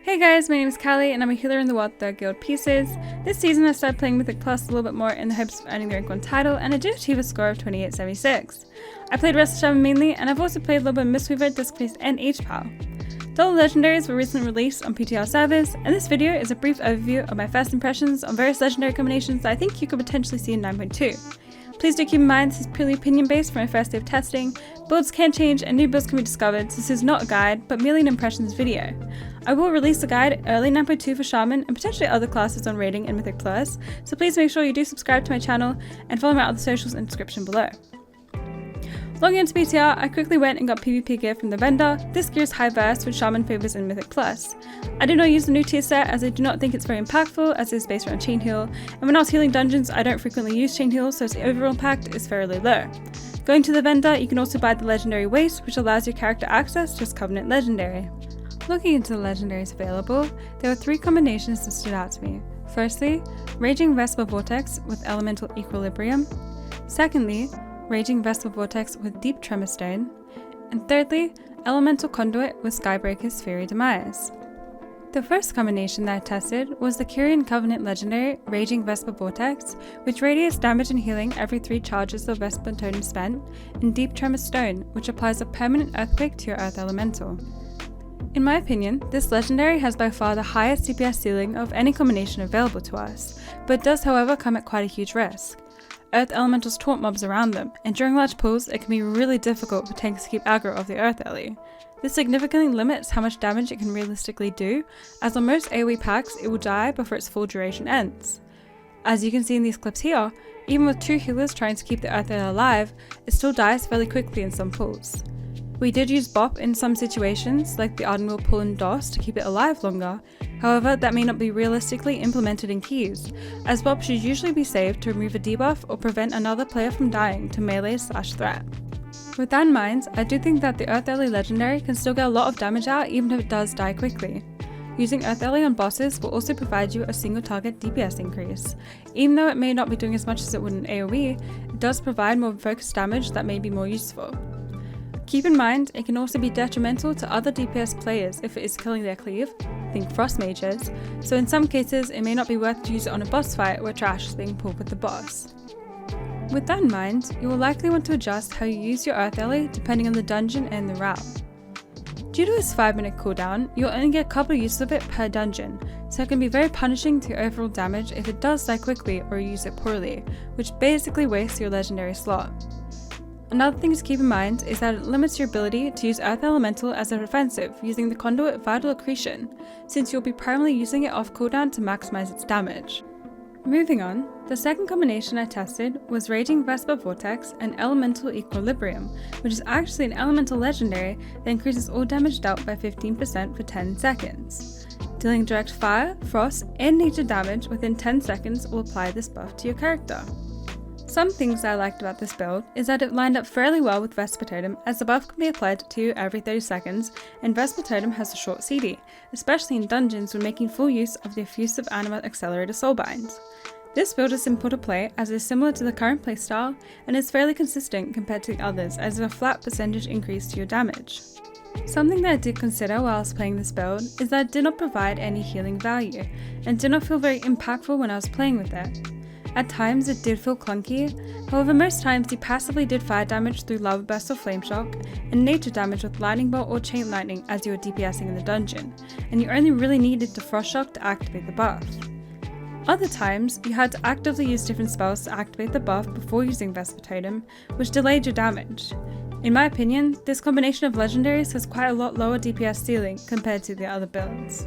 Hey guys, my name is Kalieyn and I'm a healer in the 𝗦𝗢𝗗𝗜𝗓. This season I started playing Mythic Plus a little bit more in the hopes of earning the rank 1 title, and I did achieve a score of 2876. I played Resto Shaman mainly, and I've also played a little bit of 𝗦𝗢𝗖𝗓, Disc-Based, and 𝗦𝗢𝗖𝗓. All the Legendaries were recently released on PTR servers, and this video is a brief overview of my first impressions on various Legendary combinations that I think you could potentially see in 9.2. Please do keep in mind this is purely opinion based for my first day of testing. Builds can change and new builds can be discovered, so this is not a guide, but merely an impressions video. I will release a guide early 9.2 for Shaman and potentially other classes on raiding in Mythic Plus, so please make sure you do subscribe to my channel and follow my other socials in the description below. Logging into BTR, I quickly went and got PvP gear from the vendor. This gear is high burst, which Shaman favours in Mythic Plus. I did not use the new tier set as I do not think it's very impactful as it is based around chain heal, and when I was healing dungeons I don't frequently use chain heal, so its overall impact is fairly low. Going to the vendor, you can also buy the Legendary Waste, which allows your character access to its Covenant Legendary. Looking into the Legendaries available, there were 3 combinations that stood out to me. Firstly, Raging Vesper Vortex with Elemental Equilibrium. Secondly, Raging Vesper Vortex with Deep Tremor Stone, and thirdly, Elemental Conduit with Skybreaker's 𝗦𝗢𝗓𝗓. The first combination that I tested was the Kyrian Covenant Legendary Raging Vesper Vortex, which radiates damage and healing every 3 charges of Vesper Totem spent, and Deep Tremor Stone, which applies a permanent earthquake to your Earth Elemental. In my opinion, this Legendary has by far the highest DPS ceiling of any combination available to us, but does however come at quite a huge risk. Earth Elementals taunt mobs around them, and during large pulls it can be really difficult for tanks to keep aggro of the Earth Ellie. This significantly limits how much damage it can realistically do, as on most AoE packs it will die before its full duration ends. As you can see in these clips here, even with 2 healers trying to keep the Earth Ellie alive, it still dies fairly quickly in some pulls. We did use BOP in some situations, like the Ardenweald pull and DOS, to keep it alive longer. However, that may not be realistically implemented in keys, as BOP should usually be saved to remove a debuff or prevent another player from dying to melee/threat. With that in mind, I do think that the Earth Ellie Legendary can still get a lot of damage out even if it does die quickly. Using Earth Ellie on bosses will also provide you a single target DPS increase. Even though it may not be doing as much as it would in AoE, it does provide more focused damage that may be more useful. Keep in mind, it can also be detrimental to other DPS players if it is killing their cleave, think frost mages, so in some cases it may not be worth to use it on a boss fight where trash is being pulled with the boss. With that in mind, you will likely want to adjust how you use your Earth Ellie depending on the dungeon and the route. Due to its 5-minute cooldown, you'll only get a couple of uses of it per dungeon, so it can be very punishing to your overall damage if it does die quickly or you use it poorly, which basically wastes your Legendary slot. Another thing to keep in mind is that it limits your ability to use Earth Elemental as a defensive using the Conduit Vital Accretion, since you'll be primarily using it off cooldown to maximize its damage. Moving on, the second combination I tested was Raging Vesper Vortex and Elemental Equilibrium, which is actually an Elemental Legendary that increases all damage dealt by 15% for 10 seconds. Dealing direct fire, frost, and nature damage within 10 seconds will apply this buff to your character. Some things that I liked about this build is that it lined up fairly well with Vesper Totem, as the buff can be applied to you every 30 seconds, and Vesper Totem has a short CD, especially in dungeons when making full use of the Effusive Anima Accelerator Soulbind. This build is simple to play as it is similar to the current playstyle and is fairly consistent compared to the others as a flat percentage increase to your damage. Something that I did consider while I was playing this build is that it did not provide any healing value, and did not feel very impactful when I was playing with it. At times it did feel clunky, however most times you passively did fire damage through Lava Burst or Flame Shock, and nature damage with Lightning Bolt or Chain Lightning as you were DPSing in the dungeon, and you only really needed to Frost Shock to activate the buff. Other times, you had to actively use different spells to activate the buff before using Vesper Totem, which delayed your damage. In my opinion, this combination of Legendaries has quite a lot lower DPS ceiling compared to the other builds.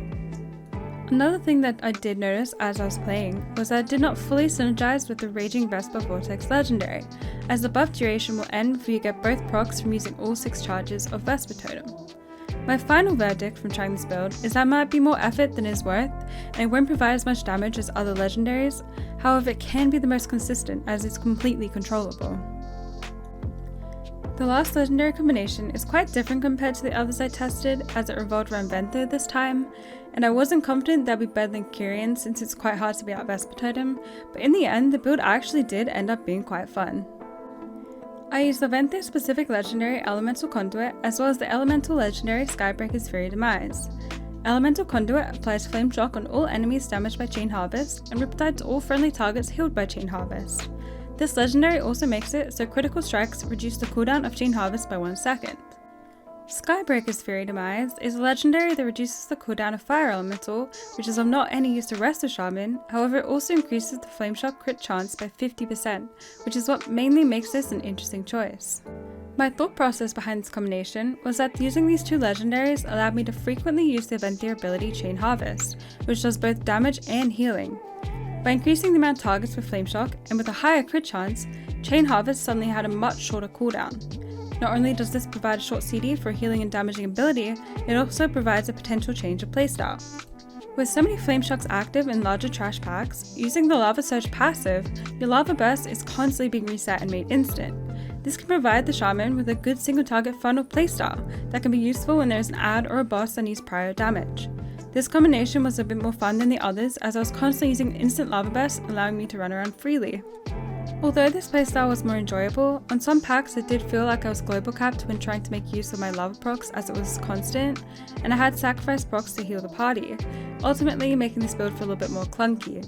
Another thing that I did notice as I was playing was that it did not fully synergize with the Raging Vesper Vortex Legendary, as the buff duration will end before you get both procs from using all 6 charges of Vesper Totem. My final verdict from trying this build is that it might be more effort than it is worth, and it won't provide as much damage as other Legendaries, however it can be the most consistent as it's completely controllable. The last Legendary combination is quite different compared to the others I tested, as it revolved around 𝗦𝗢𝗗𝗓 this time, and I wasn't confident that would be better than Kyrian since it's quite hard to beat out Vesper Totem, but in the end the build actually did end up being quite fun. I used the 𝗦𝗢𝗗𝗓 specific Legendary Elemental Conduit as well as the Elemental Legendary Skybreaker's 𝗦𝗢𝗓𝗓. Elemental Conduit applies Flame Shock on all enemies damaged by Chain Harvest, and Riptide to all friendly targets healed by Chain Harvest. This legendary also makes it so critical strikes reduce the cooldown of Chain Harvest by 1 second. Skybreaker's Fury Demise is a legendary that reduces the cooldown of Fire Elemental, which is of not any use to Resto Shaman, however it also increases the Flame Shock crit chance by 50%, which is what mainly makes this an interesting choice. My thought process behind this combination was that using these two legendaries allowed me to frequently use the 𝗦𝗢𝗖𝗓 ability Chain Harvest, which does both damage and healing. By increasing the amount of targets with Flame Shock and with a higher crit chance, Chain Harvest suddenly had a much shorter cooldown. Not only does this provide a short CD for healing and damaging ability, it also provides a potential change of playstyle. With so many Flame Shocks active in larger trash packs, using the Lava Surge passive, your Lava Burst is constantly being reset and made instant. This can provide the Shaman with a good single target funnel playstyle that can be useful when there is an ad or a boss that needs prior damage. This combination was a bit more fun than the others as I was constantly using instant Lava Burst, allowing me to run around freely. Although this playstyle was more enjoyable, on some packs it did feel like I was global capped when trying to make use of my Lava procs as it was constant, and I had sacrificed procs to heal the party, ultimately making this build feel a little bit more clunky.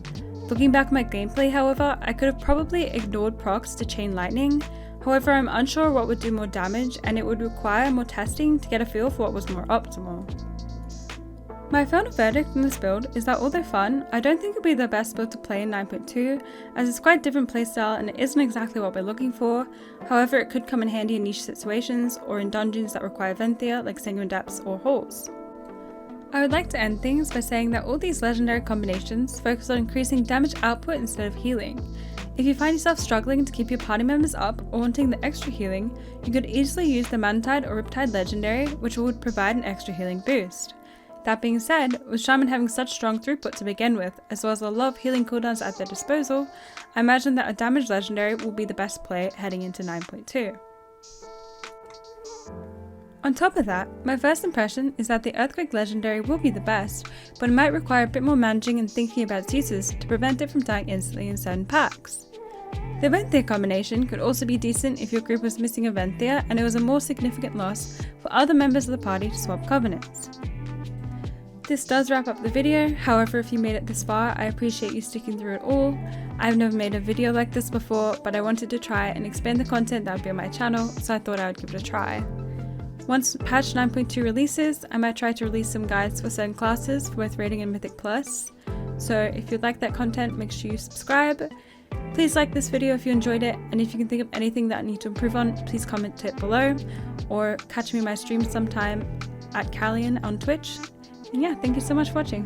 Looking back at my gameplay however, I could have probably ignored procs to Chain Lightning, however I'm unsure what would do more damage and it would require more testing to get a feel for what was more optimal. My final verdict on this build is that although fun, I don't think it would be the best build to play in 9.2 as it's quite a different playstyle and it isn't exactly what we're looking for, however it could come in handy in niche situations or in dungeons that require 𝗦𝗢𝗖𝗓 like Sanguine Depths or Halls. I would like to end things by saying that all these legendary combinations focus on increasing damage output instead of healing. If you find yourself struggling to keep your party members up or wanting the extra healing, you could easily use the 𝗦𝗢𝗓 or Riptide legendary, which would provide an extra healing boost. That being said, with Shaman having such strong throughput to begin with, as well as a lot of healing cooldowns at their disposal, I imagine that a damage legendary will be the best play heading into 9.2. On top of that, my first impression is that the Earthquake legendary will be the best, but it might require a bit more managing and thinking about its uses to prevent it from dying instantly in certain packs. The 𝗦𝗢𝗓 combination could also be decent if your group was missing a 𝗦𝗢𝗓 and it was a more significant loss for other members of the party to swap covenants. This does wrap up the video, however if you made it this far I appreciate you sticking through it all. I've never made a video like this before, but I wanted to try and expand the content that would be on my channel, so I thought I would give it a try. Once patch 9.2 releases, I might try to release some guides for certain classes for both rating and Mythic Plus, so if you'd like that content make sure you subscribe. Please like this video if you enjoyed it, and if you can think of anything that I need to improve on, please comment it below, or catch me in my stream sometime at Kalieyn on Twitch. And yeah, thank you so much for watching.